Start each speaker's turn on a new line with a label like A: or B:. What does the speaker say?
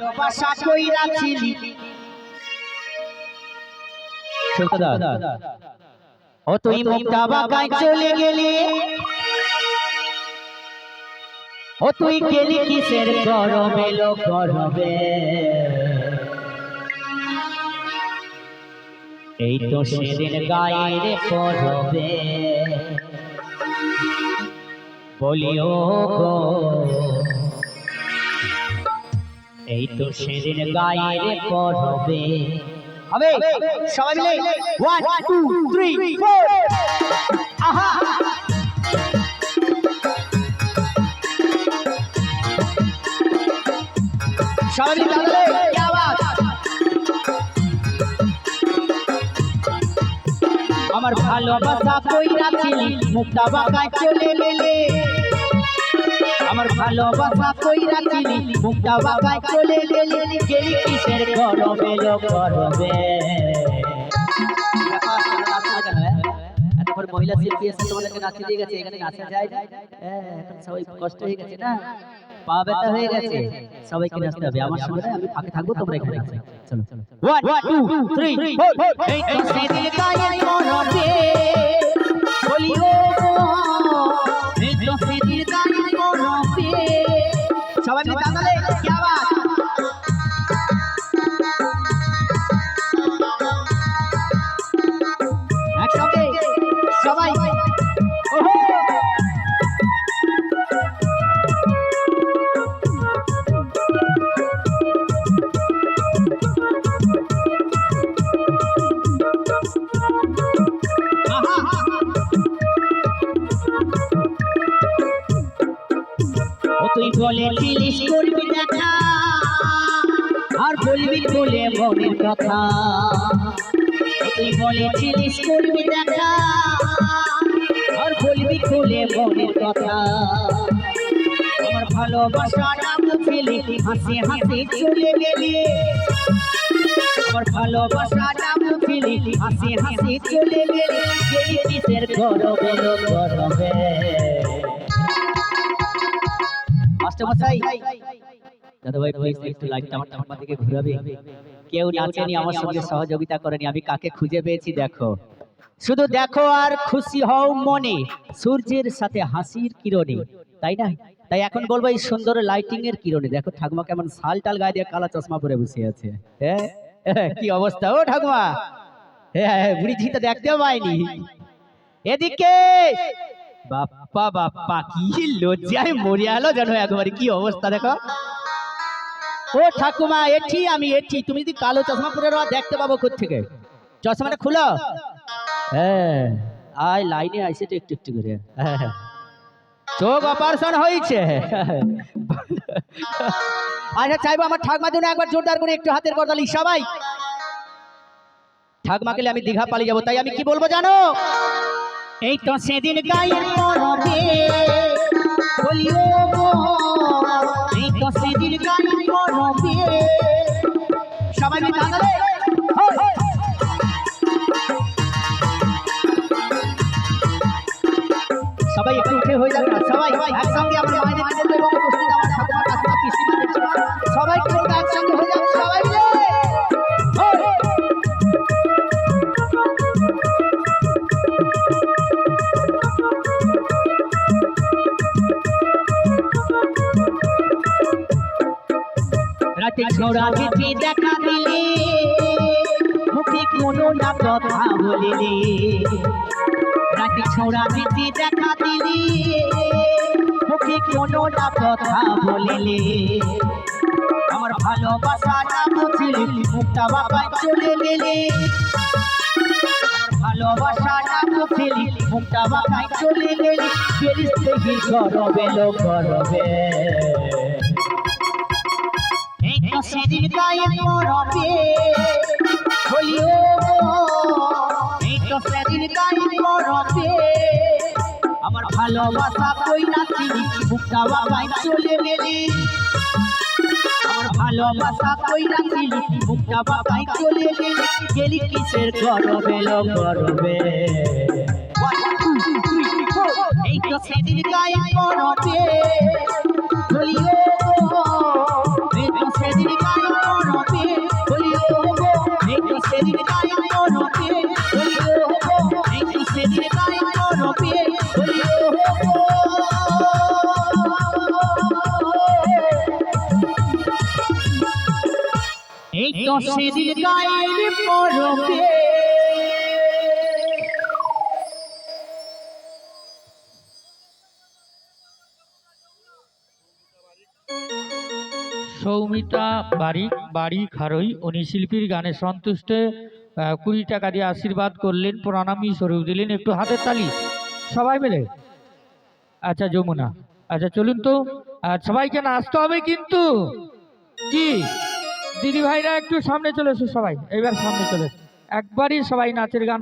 A: ভালোবাসা কইরাছিলি ও তুই মুক্তা বাগায় চলে গেলি ও তুই গেলি কিসের গরমে লো গরমে এই তো সেদিন গায়ের পরবে বলিও গো এই তো সেদিন গায়ের পরবে হবে সবাই মিলে 1 2 3 4 আহা সবাই মিলে তাহলে কি আওয়াজ আমার ভালোবাসা কইরাছিলি মুক্তা বাগায় চলে গেলে আমার ভালোবাসা কইরাছিলি মুক্তা বাগায় চলে গেলে গেলি কিসের গরমে লো গরমে এতক্ষণ মহিলা শিল্পী এসে তোমাদেরকে নাচিয়ে দিয়ে গেছে এখানে নাচা যায় না এখন সবাই কষ্ট হয়ে গেছে না পা ব্যথা হয়ে গেছে সবাইকে নাচতে হবে আমার সঙ্গে আমি ফাঁকে থাকবো তোমরা এখানে নাচো চলো 1 2 3 4 এই তো সেদিন গায়ের মরবে বলিও এই তো সেদিন গায়ের মরবে সবাই মিলে তাহলে কি আওয়াজ একসাথে সবাই ওহো তুই বলেছিলিস করবি দেখা আর বলবি বলে মনের কথা তুই বলেছিলিস করবি দেখা আর বলবি বলে মনের কথা আমার ভালোবাসা নাম ফেলে হাসি হাসি চলে গেলি আমার ভালোবাসা নাম ফেলে হাসি হাসি চলে গেলি গেলি কিসের গরমে লো গরমে মাস্টারমশাই দাদা ভাই প্লিজ একটু লাইটটা আমার ঠাম্মার দিকে ঘুরাবে কেউ নাচেনি আমার সঙ্গে সহযোগিতা করেনি আমি কাকে খুঁজে পেয়েছি দেখো শুধু দেখো আর খুশি হও মনে সূর্যের সাথে হাসির কিরণে তাই না তাই এখন বলবো এই সুন্দর লাইটিং এর কিরণে দেখো ঠাকুমা কেমন শাল টাল গায়ে দিয়ে কালা চশমা পরে বসে আছে হ্যাঁ কি অবস্থা ও ঠাকুমা হ্যাঁ বুড়ি ঝি তো দেখতেও পাইনি এদিকে বাপ্পা বাপ্পা কি লজ্জায় মরে আলো জানো একবারে কি অবস্থা দেখো ও ঠাকুমা এটি আমি এটি তুমি যদি কালো চশমা পরে রো দেখতে পাবো কোত্থেকে চশমাটা খুলো হ্যাঁ আয় লাইনে আইছে একটু একটু করে চোখ অপারেশন হয়েছে আচ্ছা চাইবো আমার ঠাকুমা জন্য একবার জোরদার করে একটু হাতের করতালি সবাই ঠাকুমাকে আমি দীঘা পালিয়ে যাবো তাই আমি কি বলবো জানো এই তো সেদিন গায়ের মরবে বলিও গো এই তো সেদিন গায়ের মরবে সবাই মিলে তাহলে সবাই একটু উঠে হয়ে যাবে সবাই একসঙ্গে আমরা মায়েদের কাছে এবং উপস্থিত আমার ঠাকুমা কাকিমা পিসিমা জেঠিমা সবাই কিন্তু একসঙ্গে হয়ে যাবে সবাই মিলে রাতে ছোড়া চিঠি দেখা দিলে মুখে কোনো না কথা বলিলে রাতে ছোড়া চিঠি দেখা দিলে মুখে কোনো না কথা বলিলে আমার ভালোবাসা না বুঝিলে মুক্তা বাগায় চলে গেলে আমার ভালোবাসা না বুঝিলে মুক্তা বাগায় চলে গেলে গেলিস দেখি গরবে লো গরবে সেদিন গায়ে মরবে বলিও এই তো সেদিন গায়ে মরবে আমার ভালোবাসা কইরাছিলি মুক্তা বাগায় চলে গেলি আমার ভালোবাসা কইরাছিলি মুক্তা বাগায় চলে গেলি গেলি কিসের গরবে লো গরবে এই তো সেদিন গায়ে মরবে বলিও এই তো সেদিন গায়ে সেদিন গায়ের পরবে
B: সৌমিতা বাড়ি খারই, উনি শিল্পীর গানে সন্তুষ্ট 20 টাকা দিয়ে আশীর্বাদ করলেন, প্রণামী স্বরূপ দিলেন। একটু হাতের তালি সবাই মিলে। আচ্ছা যমুনা, আচ্ছা চলুন তো, আর সবাইকে নাচতে হবে কিন্তু। কি দিদি ভাইরা একটু সামনে চলে এসো, সবাই এবার সামনে চলে এসো। একবারই সবাই নাচের গান